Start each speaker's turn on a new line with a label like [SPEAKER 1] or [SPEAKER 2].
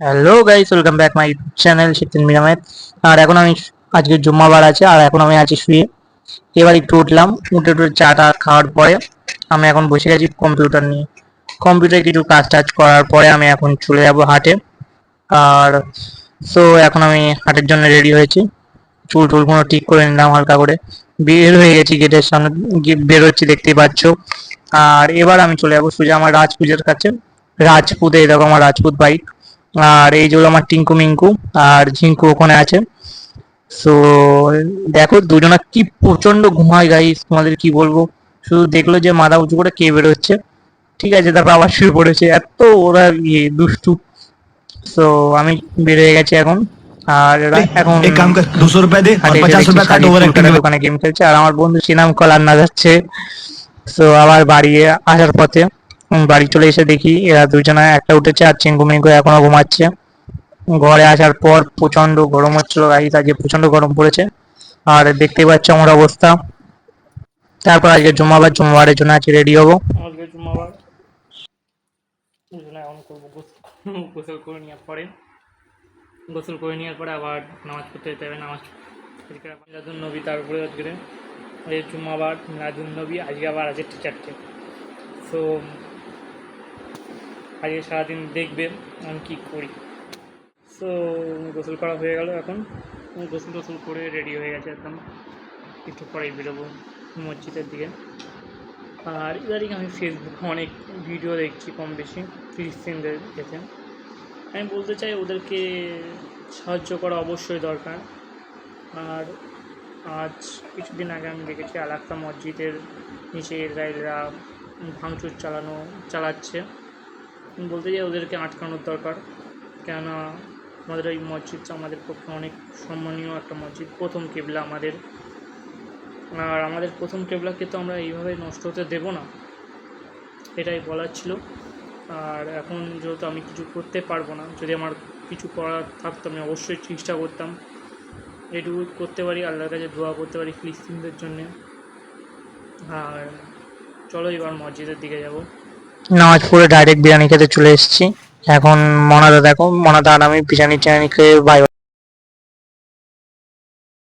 [SPEAKER 1] Hello guys, welcome back my channel শিফতিন মিরামেত। আর এখন আমি আজকে জুম্মাবার আছে, আর এখন আমি আছি শুয়ে। এবার একটু উঠলাম, উঠে চাটা খাওয়ার পরে আমি এখন বসে গেছি কম্পিউটার নিয়ে। কম্পিউটারে কিছু কাজ টাজ করার পরে আমি এখন চলে যাব হাটে। আর সো এখন আমি হাটের জন্য রেডি হয়েছি, চুল টুলগুলো ঠিক করে নিলাম হালকা করে, বের হয়ে গেছি গেটের সামনে, বের হচ্ছি দেখতেই পাচ্ছ। আর এবার আমি চলে যাবো সোজা আমার রাজপুজের কাছে। রাজপুতে এই দেখো আমার রাজপুত বাইক। আর এই যে হলো আমার টিঙ্কু মিঙ্কু, আর ঝিঙ্কু ওখানে আছে। সো দেখো দুজনা কি প্রচন্ড ঘুমায় গাইস, তোমাদের কি বলবো। শুধু দেখলো যে মাথা উঁচু করে কে বেরোচ্ছে, ঠিক আছে, তারপর আবার শুয়ে পড়েছে, এত ওরা দুষ্টু। সো আমি বের হয়ে গেছি এখন। আর এখন
[SPEAKER 2] एक काम कर 200 रुपए दे और
[SPEAKER 1] হাটে এসে
[SPEAKER 2] 50
[SPEAKER 1] দেখছি
[SPEAKER 2] रुपए काट
[SPEAKER 1] শাড়ি
[SPEAKER 2] ओवर
[SPEAKER 1] চুল
[SPEAKER 2] एक्टिंग
[SPEAKER 1] কাটার
[SPEAKER 2] के
[SPEAKER 1] দোকানে গেম খেলছে, আর আমার বন্ধু সিনাম কলার না যাচ্ছে। সো আবার বাড়ি আসার পথে বাড়ি চলে এসে দেখি এরা দুজনে একটা উঠেছে আর চিঙ্কু মিঙ্কু এখনো ঘুমাচ্ছে। ঘরে আসার পর প্রচন্ড গরম হচ্ছিল গাইস, আজকে প্রচন্ড গরম পড়েছে। আর দেখতেই পাচ্ছ আমার অবস্থা। তারপর আজকে জুম্মাবার, জুম্মাবারের জন্য আজকে রেডি হবো। আজকে জুম্মাবার এখন করবো গোসল করে নেওয়ার পরে, আবার নামাজ পড়তে যেতে হবে। নামাজ আজকে মিলাদুন নবী, তারপরে আজকে এই জুম্মাবার মিলাদুন নবী, আজকে আবার আছে টিচারটে। সো আজকে সারাদিন দেখবে আমি কী করি। সো গোসল করা হয়ে গেল, এখন গোসল টোসল করে রেডি হয়ে গেছে একদম, একটু পরেই বেরোবো মসজিদের দিকে। আর ইদারিং আমি ফেসবুকে অনেক ভিডিও দেখছি কম বেশি ফিলিস্তিনদের দেখে। আমি বলতে চাই ওদেরকে সাহায্য করা অবশ্যই দরকার। আর আজ কিছুদিন আগে আমি দেখেছি আল আকসা মসজিদের নিচে ইসরায়েলরা ভাঙচুর চালাচ্ছে। বলতে চাই ওদেরকে আটকানোর দরকার, কেননা আমাদের এই মসজিদটা আমাদের পক্ষে অনেক সম্মানীয় একটা মসজিদ, প্রথম কেবলা আমাদের। আর আমাদের প্রথম কেবলাকে তো আমরা এইভাবে নষ্ট হতে দেব না, এটাই বলার ছিল। আর এখন যেহেতু আমি কিছু করতে পারবো না, যদি আমার কিছু করার থাকতো আমি অবশ্যই চেষ্টা করতাম, এটুকু করতে পারি, আল্লাহর কাছে দোয়া করতে পারি ফিলিস্তিনদের জন্যে। আর চলো এবার মসজিদের দিকে যাব। নামাজ পড়ে ডাইরেক্ট বিরিয়ানি খেতে চলে এসেছি। এখন মনাদা দেখো, মনাদা আর আমি বিরিয়ানি টিরিয়ানি খেয়ে ভাই